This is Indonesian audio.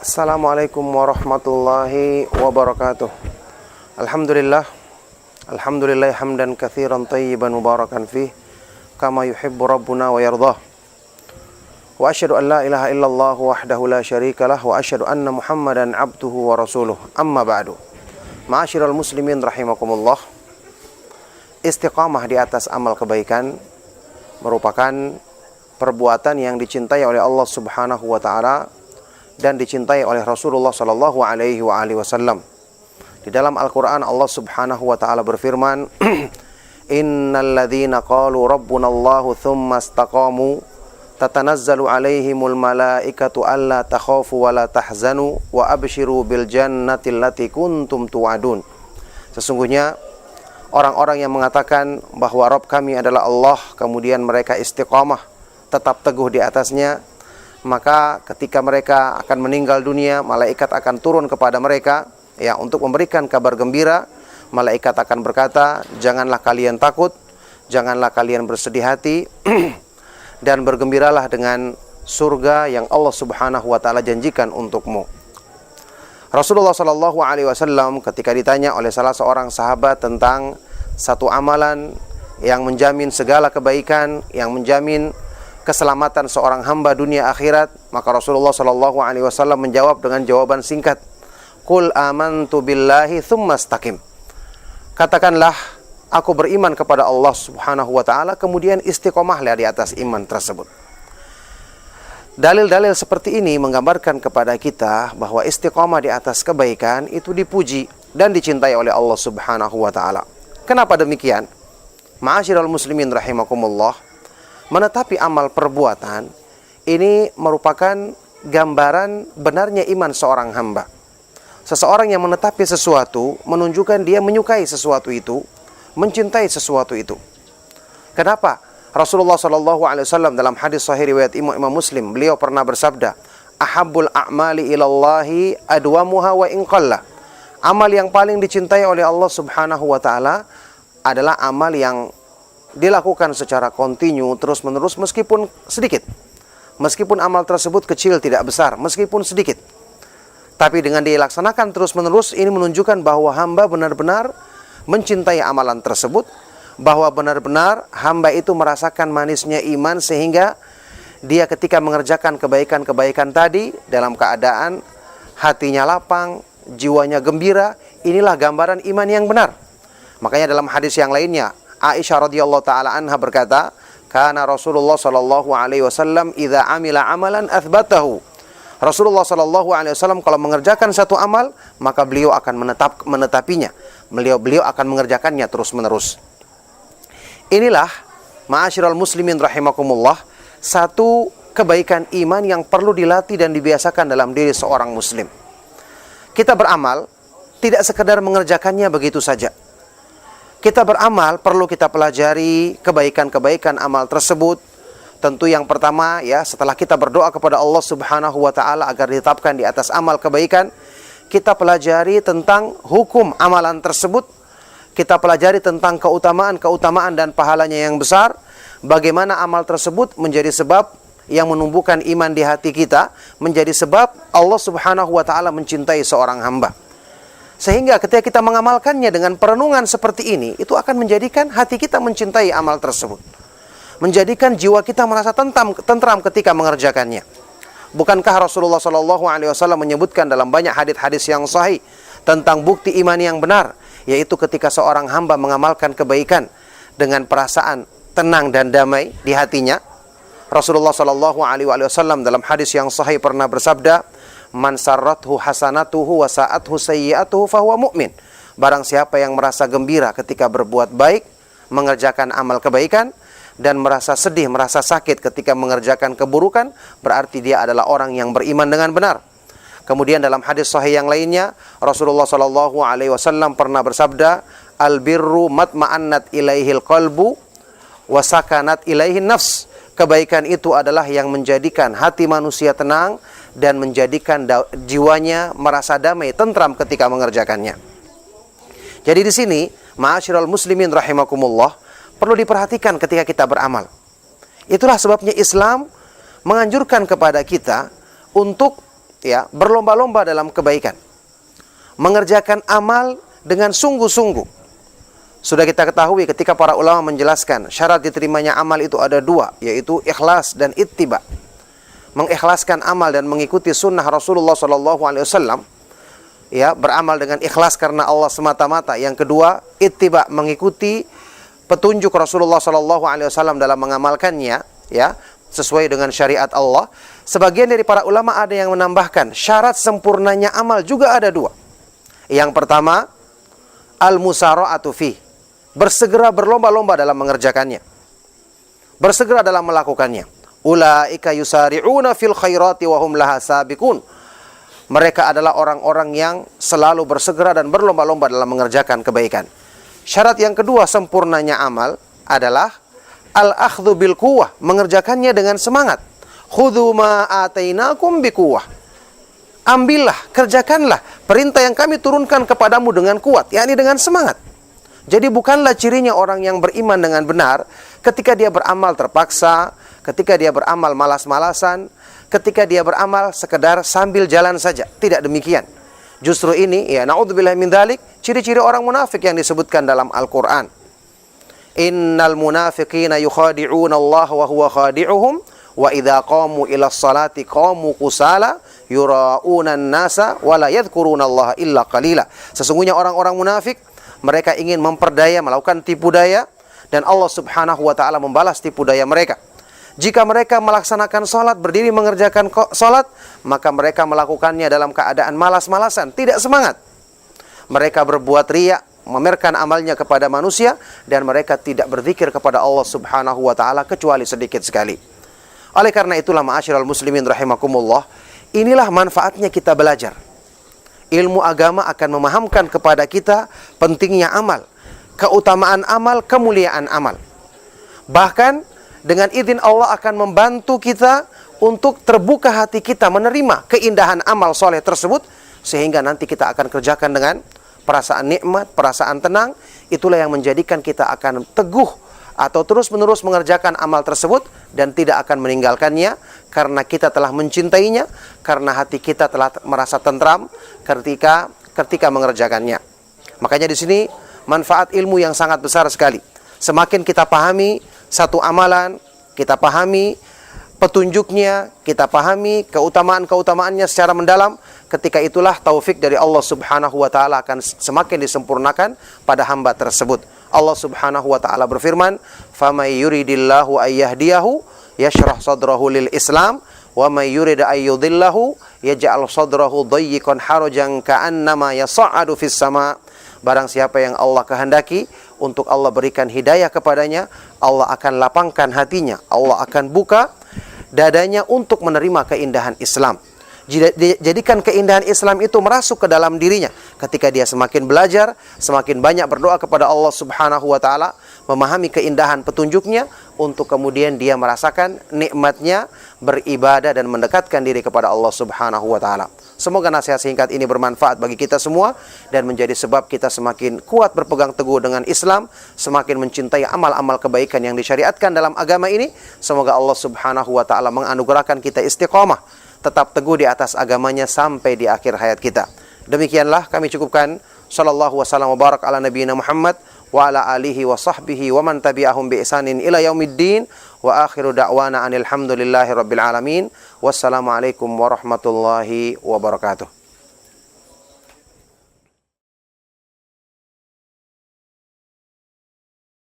Assalamualaikum warahmatullahi wabarakatuh. Alhamdulillah hamdan katsiran thayyiban mubarakan fih kama yuhibbu rabbuna wa yardah. Wa asyhadu an la ilaha illallah wahdahu la syarikalah wa asyhadu anna Muhammadan abduhu wa rasuluh. Amma ba'du. Ma'asyiral muslimin rahimakumullah. Istiqamah di atas amal kebaikan merupakan perbuatan yang dicintai oleh Allah Subhanahu wa taala dan dicintai oleh Rasulullah sallallahu alaihi wasallam. Di dalam Al-Qur'an Allah Subhanahu wa taala berfirman, "Innal ladzina qalu rabbunallahu tsumma istaqamu tatanazzalu alaihimul malaikatu alla takhafu wa la tahzanu wa abshiru bil jannati allati kuntum tu'adun." Sesungguhnya orang-orang yang mengatakan bahwa Rabb kami adalah Allah, kemudian mereka istiqamah, tetap teguh di atasnya, maka ketika mereka akan meninggal dunia, malaikat akan turun kepada mereka ya untuk memberikan kabar gembira. Malaikat akan berkata, "Janganlah kalian takut, janganlah kalian bersedih hati dan bergembiralah dengan surga yang Allah Subhanahu wa taala janjikan untukmu." Rasulullah sallallahu alaihi wasallam ketika ditanya oleh salah seorang sahabat tentang satu amalan yang menjamin segala kebaikan, yang menjamin keselamatan seorang hamba dunia akhirat, maka Rasulullah sallallahu alaihi wasallam menjawab dengan jawaban singkat, "Qul amantu billahi tsumma istaqim." Katakanlah, aku beriman kepada Allah Subhanahu wa taala, kemudian istiqomahlah di atas iman tersebut. Dalil-dalil seperti ini menggambarkan kepada kita bahwa istiqomah di atas kebaikan itu dipuji dan dicintai oleh Allah Subhanahu wa taala. Kenapa demikian? Ma'asyiral muslimin rahimakumullah, menetapi amal perbuatan ini merupakan gambaran benarnya iman seorang hamba. Seseorang yang menetapi sesuatu menunjukkan dia menyukai sesuatu itu, mencintai sesuatu itu. Kenapa? Rasulullah sallallahu alaihi wasallam dalam hadis sahih riwayat Imam Muslim, beliau pernah bersabda, "Ahabbul a'mali ilallahi adwamuha wa in qalla." Amal yang paling dicintai oleh Allah Subhanahu wa taala adalah amal yang dilakukan secara kontinu, terus-menerus, meskipun sedikit. Meskipun amal tersebut kecil, tidak besar, meskipun sedikit. Tapi dengan dilaksanakan terus-menerus, ini menunjukkan bahwa hamba benar-benar mencintai amalan tersebut, bahwa benar-benar hamba itu merasakan manisnya iman, sehingga dia ketika mengerjakan kebaikan-kebaikan tadi, dalam keadaan hatinya lapang, jiwanya gembira. Inilah gambaran iman yang benar. Makanya dalam hadis yang lainnya, Aisyah radhiyallahu taala anha berkata, "Kana Rasulullah sallallahu alaihi wasallam idza amila amalan athbatahu." Rasulullah sallallahu alaihi wasallam kalau mengerjakan satu amal, maka beliau akan menetapinya. Beliau akan mengerjakannya terus-menerus. Inilah ma'asyiral muslimin rahimakumullah, satu kebaikan iman yang perlu dilatih dan dibiasakan dalam diri seorang muslim. Kita beramal tidak sekedar mengerjakannya begitu saja. Kita beramal perlu kita pelajari kebaikan-kebaikan amal tersebut. Tentu yang pertama ya, setelah kita berdoa kepada Allah Subhanahu wa taala agar ditetapkan di atas amal kebaikan, kita pelajari tentang hukum amalan tersebut. Kita pelajari tentang keutamaan dan pahalanya yang besar. Bagaimana amal tersebut menjadi sebab yang menumbuhkan iman di hati kita, menjadi sebab Allah Subhanahu wa taala mencintai seorang hamba. Sehingga ketika kita mengamalkannya dengan perenungan seperti ini, itu akan menjadikan hati kita mencintai amal tersebut. Menjadikan jiwa kita merasa tentram ketika mengerjakannya. Bukankah Rasulullah SAW menyebutkan dalam banyak hadis-hadis yang sahih tentang bukti iman yang benar, yaitu ketika seorang hamba mengamalkan kebaikan dengan perasaan tenang dan damai di hatinya. Rasulullah SAW dalam hadis yang sahih pernah bersabda, "Man sarrathu hasanatuhu wa sa'athu sayyi'atuhu fahuwa mu'min." Barang siapa yang merasa gembira ketika berbuat baik, mengerjakan amal kebaikan, dan merasa sedih, merasa sakit ketika mengerjakan keburukan, berarti dia adalah orang yang beriman dengan benar. Kemudian dalam hadis sahih yang lainnya, Rasulullah SAW pernah bersabda, "Al-birru matma'annat ilaihil qalbu wa sakanat ilaihin nafs." Kebaikan itu adalah yang menjadikan hati manusia tenang dan menjadikan jiwanya merasa damai, tentram ketika mengerjakannya. Jadi di sini, ma'asyiral muslimin rahimakumullah, perlu diperhatikan ketika kita beramal. Itulah sebabnya Islam menganjurkan kepada kita untuk ya, berlomba-lomba dalam kebaikan. Mengerjakan amal dengan sungguh-sungguh. Sudah kita ketahui ketika para ulama menjelaskan syarat diterimanya amal itu ada dua, yaitu ikhlas dan ittiba. Mengikhlaskan amal dan mengikuti sunnah Rasulullah SAW, ya, beramal dengan ikhlas karena Allah semata-mata. Yang kedua, ittiba, mengikuti petunjuk Rasulullah SAW dalam mengamalkannya, ya, sesuai dengan syariat Allah. Sebagian dari para ulama ada yang menambahkan syarat sempurnanya amal juga ada dua. Yang pertama, al-musara'atu fi, bersegera berlomba-lomba dalam mengerjakannya, bersegera dalam melakukannya. Ulaika yusari'una fil khairati wa hum laha sabiqun. Mereka adalah orang-orang yang selalu bersegera dan berlomba-lomba dalam mengerjakan kebaikan. Syarat yang kedua sempurnanya amal adalah al-akhdhu bil quwwah, mengerjakannya dengan semangat. Khudhu ma atainakum bi quwwah. Ambillah, kerjakanlah perintah yang kami turunkan kepadamu dengan kuat, yakni dengan semangat. Jadi bukanlah cirinya orang yang beriman dengan benar ketika dia beramal terpaksa, ketika dia beramal malas-malasan, ketika dia beramal sekedar sambil jalan saja. Tidak demikian. Justru ini, ya, na'udzubillah min dzalik, ciri-ciri orang munafik yang disebutkan dalam Al-Quran. Innal munafiqina yukhadi'una Allah wa huwa khadi'uhum wa idza qamu ila sholati qamu kusala yura'una an-nasa wa la yadhkuruna Allah illa qalila. Sesungguhnya orang-orang munafik, mereka ingin memperdaya, melakukan tipu daya, dan Allah Subhanahu wa ta'ala membalas tipu daya mereka. Jika mereka melaksanakan sholat, berdiri mengerjakan sholat, maka mereka melakukannya dalam keadaan malas-malasan, tidak semangat. Mereka berbuat riya, memamerkan amalnya kepada manusia, dan mereka tidak berzikir kepada Allah Subhanahu wa ta'ala kecuali sedikit sekali. Oleh karena itulah, ma'asyiral muslimin rahimakumullah, inilah manfaatnya kita belajar. Ilmu agama akan memahamkan kepada kita pentingnya amal, keutamaan amal, kemuliaan amal. Bahkan dengan izin Allah akan membantu kita untuk terbuka hati kita menerima keindahan amal soleh tersebut, sehingga nanti kita akan kerjakan dengan perasaan nikmat, perasaan tenang. Itulah yang menjadikan kita akan teguh atau terus-menerus mengerjakan amal tersebut dan tidak akan meninggalkannya, karena kita telah mencintainya, karena hati kita telah merasa tentram ketika mengerjakannya. Makanya di sini manfaat ilmu yang sangat besar sekali. Semakin kita pahami satu amalan, kita pahami petunjuknya, kita pahami keutamaan-keutamaannya secara mendalam, ketika itulah taufik dari Allah Subhanahu wa ta'ala akan semakin disempurnakan pada hamba tersebut. Allah Subhanahu wa ta'ala berfirman, "Famay yuridillahu ayyahdiyahu yashrah sadrahu lil Islam, wa may yurid ayyudillahu yaj'al sadrahu dayyiqan harajan ka'annama yas'adu fis sama." Barang siapa yang Allah kehendaki untuk Allah berikan hidayah kepadanya, Allah akan lapangkan hatinya, Allah akan buka dadanya untuk menerima keindahan Islam. Jadikan keindahan Islam itu merasuk ke dalam dirinya. Ketika dia semakin belajar, semakin banyak berdoa kepada Allah Subhanahu wa ta'ala, memahami keindahan petunjuknya, untuk kemudian dia merasakan nikmatnya beribadah dan mendekatkan diri kepada Allah Subhanahu wa ta'ala. Semoga nasihat singkat ini bermanfaat bagi kita semua dan menjadi sebab kita semakin kuat berpegang teguh dengan Islam, semakin mencintai amal-amal kebaikan yang disyariatkan dalam agama ini. Semoga Allah Subhanahu wa ta'ala menganugerahkan kita istiqamah, tetap teguh di atas agamanya sampai di akhir hayat kita. Demikianlah kami cukupkan. Sallallahu wasallam wa barak ala nabiyina Muhammad wa ala alihi wa sahbihi wa man tabi'ahum bi ihsanin ila yaumiddin, wa akhiru da'wana anil hamdulillahi rabbil alamin. Wassalamualaikum warahmatullahi wabarakatuh.